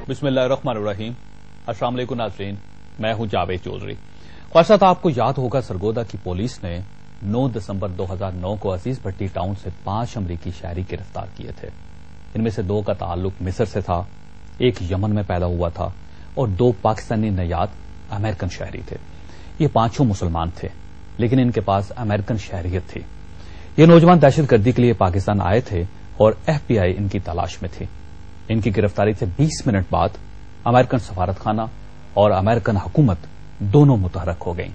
बिस्मिल्लाहिर्रहमानिर्रहीम। अस्सलाम वालेकुम नाज़रीन, मैं हूं जावेद चौधरी। ख्वाहिशात आपको याद होगा सरगोदा की पुलिस ने 9 दिसंबर 2009 को अजीज भट्टी टाउन से 5 अमरीकी शहरी गिरफ्तार किए थे। इनमें से 2 का ताल्लुक मिस्र से था, एक यमन में पैदा हुआ था और 2 पाकिस्तानी नयाद अमेरिकन शहरी थे। ये 5 मुसलमान थे, लेकिन इनके पास अमेरिकन शहरियत थी। ये नौजवान दहशतगर्दी के लिए पाकिस्तान आए थे और FBI इनकी तलाश में थी। इनकी गिरफ्तारी से 20 मिनट बाद अमेरिकन सफारतखाना और अमेरिकन हुकूमत दोनों मुतहरक हो गईं।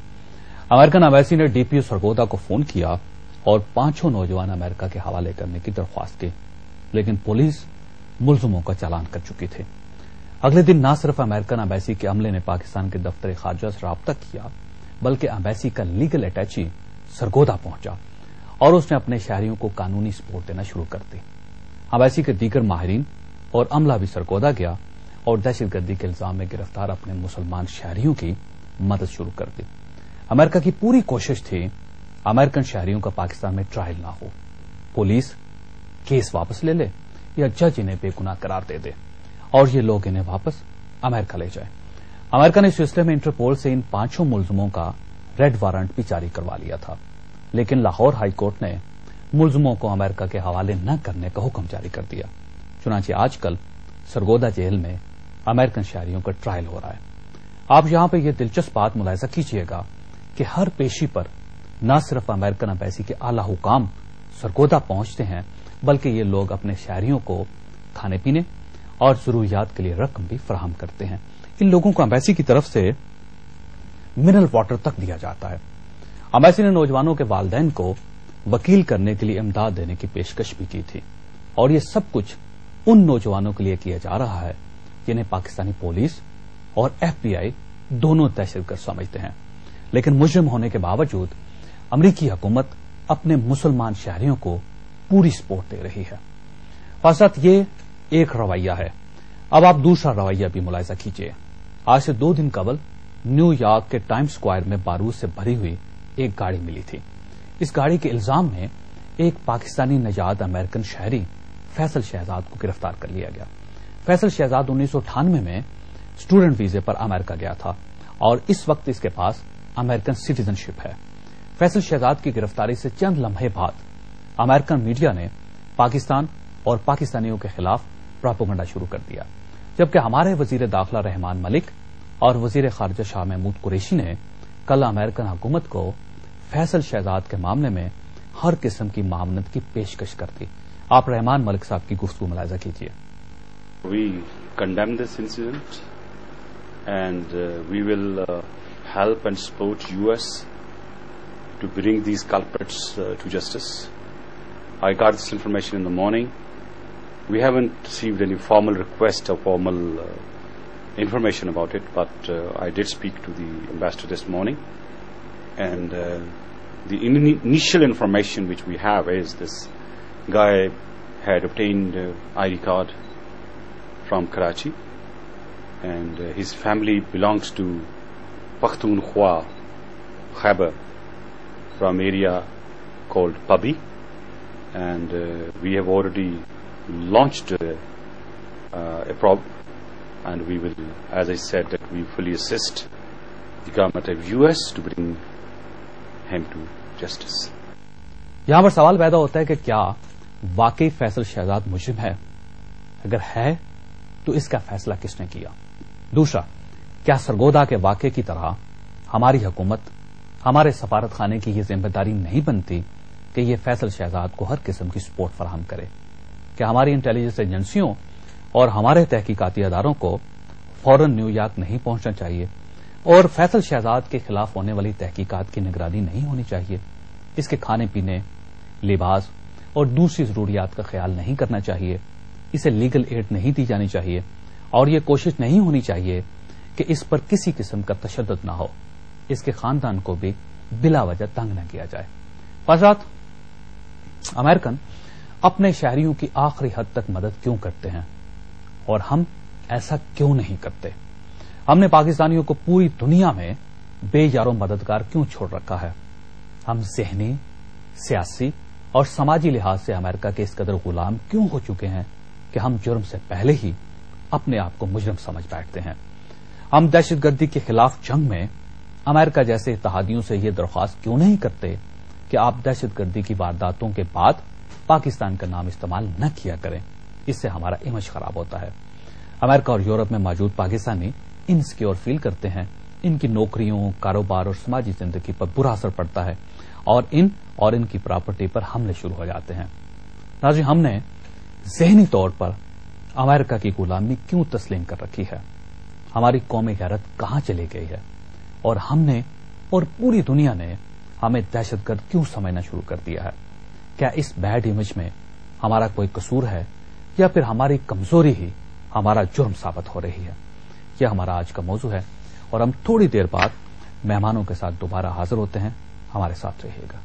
अमेरिकन एम्बेसी ने DPO सरगोदा को फोन किया और 5 नौजवान अमेरिका के हवाले करने की दरख्वास्त की, लेकिन पुलिस मुलजमों का चालान कर चुकी थी। अगले दिन न सिर्फ अमेरिकन एम्बेसी के अमले ने पाकिस्तान के दफ्तर खारजा से राब्ता किया, बल्कि एम्बेसी का लीगल अटैची सरगोदा पहुंचा और उसने अपने शहरियों को कानूनी सपोर्ट देना शुरू कर दी। एम्बेसी के दीगर माहिरीन और अमला भी सरगोदा गया और दहशतगर्दी के इल्जाम में गिरफ्तार अपने मुसलमान शहरियों की मदद शुरू कर दी। अमेरिका की पूरी कोशिश थी अमेरिकन शहरियों का पाकिस्तान में ट्रायल ना हो, पुलिस केस वापस ले ले या जज इन्हें बेगुनाह करार दे दे और ये लोग इन्हें वापस अमेरिका ले जाए। अमेरिका ने इस सिलसिले में इंटरपोल से इन 5 मुलजमों का रेड वारंट भी जारी करवा लिया था, लेकिन लाहौर हाईकोर्ट ने मुलजमों को अमेरिका के हवाले न करने का हुक्म जारी कर दिया। चुनांचे आजकल सरगोदा जेल में अमेरिकन शहरियों का ट्रायल हो रहा है। आप यहां पर यह दिलचस्प बात मुलाहिजा कीजिएगा कि हर पेशी पर न सिर्फ अमेरिकन एम्बेसी के आला हुकाम सरगोदा पहुंचते हैं, बल्कि ये लोग अपने शहरियों को खाने पीने और जरूरियात के लिए रकम भी फराहम करते हैं। इन लोगों को एम्बेसी की तरफ से मिनरल वाटर तक दिया जाता है। एम्बेसी ने नौजवानों के वालिदैन को वकील करने के लिए इमदाद देने की पेशकश भी की थी और ये सब कुछ उन नौजवानों के लिए किया जा रहा है जिन्हें पाकिस्तानी पुलिस और FBI दोनों दहशतगर्द समझते हैं, लेकिन मुजरिम होने के बावजूद अमरीकी हुकूमत अपने मुसलमान शहरियों को पूरी सपोर्ट दे रही है। फासत ये एक रवैया है। अब आप दूसरा रवैया भी मुलाहिजा कीजिए। आज से 2 दिन कबल न्यूयॉर्क के टाइम्स स्क्वायर में बारूद से भरी हुई एक गाड़ी मिली थी। इस गाड़ी के इल्जाम में एक पाकिस्तानी नजाद अमेरिकन शहरी फैसल शहजाद को गिरफ्तार कर लिया गया। फैसल शहजाद 1998 में स्टूडेंट वीजे पर अमेरिका गया था और इस वक्त इसके पास अमेरिकन सिटीजनशिप है। फैसल शहजाद की गिरफ्तारी से चंद लम्हे बाद अमेरिकन मीडिया ने पाकिस्तान और पाकिस्तानियों के खिलाफ प्रोपेगेंडा शुरू कर दिया, जबकि हमारे वजीर दाखिला रहमान मलिक और वजीर खारजा शाह महमूद कुरैशी ने कल अमेरिकन हुकूमत को फैसल शहजाद के मामले में हर किस्म की मामनत की पेशकश कर दी। आप रहमान मलिक साहब की गुफ्तगू मुलाहिजा कीजिए। We condemn this incident and we will help and support US to bring these culprits to justice. I got this information in the morning. We haven't received any formal request or formal information about it, but I did speak to the ambassador this morning, and the initial information which we have is this guy had obtained ID card from Karachi, and his family belongs to Pakhtunkhwa, Khyber, from area called Pabi, and we have already launched a probe, and we will, as I said, that we fully assist the government of US to bring him to justice. यहां पर सवाल पैदा होता है कि क्या वाकई फैसल शहजाद मुजरिम है? अगर है तो इसका फैसला किसने किया? दूसरा, क्या सरगोदा के वाकये की तरह हमारी हुकूमत, हमारे सफारत खाने की यह जिम्मेदारी नहीं बनती कि यह फैसल शहजाद को हर किस्म की सपोर्ट फराहम करे? क्या हमारी इंटेलिजेंस एजेंसियों और हमारे तहकीकाती अदारों को फौरन न्यूयॉर्क नहीं पहुंचना चाहिए और फैसल शहजाद के खिलाफ होने वाली तहकीकात की निगरानी नहीं होनी चाहिए? इसके खाने पीने, लिबास और दूसरी जरूरियात का ख्याल नहीं करना चाहिए? इसे लीगल एड नहीं दी जानी चाहिए और ये कोशिश नहीं होनी चाहिए कि इस पर किसी किस्म का तशद्दुद न हो, इसके खानदान को भी बिला वजह तंग न किया जाए? फसाद अमेरिकन अपने शहरियों की आखिरी हद तक मदद क्यों करते हैं और हम ऐसा क्यों नहीं करते? हमने पाकिस्तानियों को पूरी दुनिया में बेयारो मददगार क्यों छोड़ रखा है? हम ज़हनी, सियासी और समाजी लिहाज से अमेरिका के इस कदर गुलाम क्यों हो चुके हैं कि हम जुर्म से पहले ही अपने आप को मुजरिम समझ बैठते हैं। हम दहशतगर्दी के खिलाफ जंग में अमेरिका जैसे इत्तेहादियों से ये दरख्वास्त क्यों नहीं करते कि आप दहशतगर्दी की वारदातों के बाद पाकिस्तान का नाम इस्तेमाल न किया करें, इससे हमारा इमेज खराब होता है। अमेरिका और यूरोप में मौजूद पाकिस्तानी इनसिक्योर फील करते हैं, इनकी नौकरियों, कारोबार और समाजी जिंदगी पर बुरा असर पड़ता है और इनकी प्रॉपर्टी पर हमले शुरू हो जाते हैं। नाज़रीन, हमने ज़हनी तौर पर अमेरिका की गुलामी क्यों तस्लीम कर रखी है? हमारी कौमी गैरत कहां चली गई है? और हमने और पूरी दुनिया ने हमें दहशतगर्द क्यों समझना शुरू कर दिया है? क्या इस बैड इमेज में हमारा कोई कसूर है या फिर हमारी कमजोरी ही हमारा जुर्म साबित हो रही है? यह हमारा आज का मौजू है और हम थोड़ी देर बाद मेहमानों के साथ दोबारा हाजिर होते हैं। हमारे साथ रहिएगा।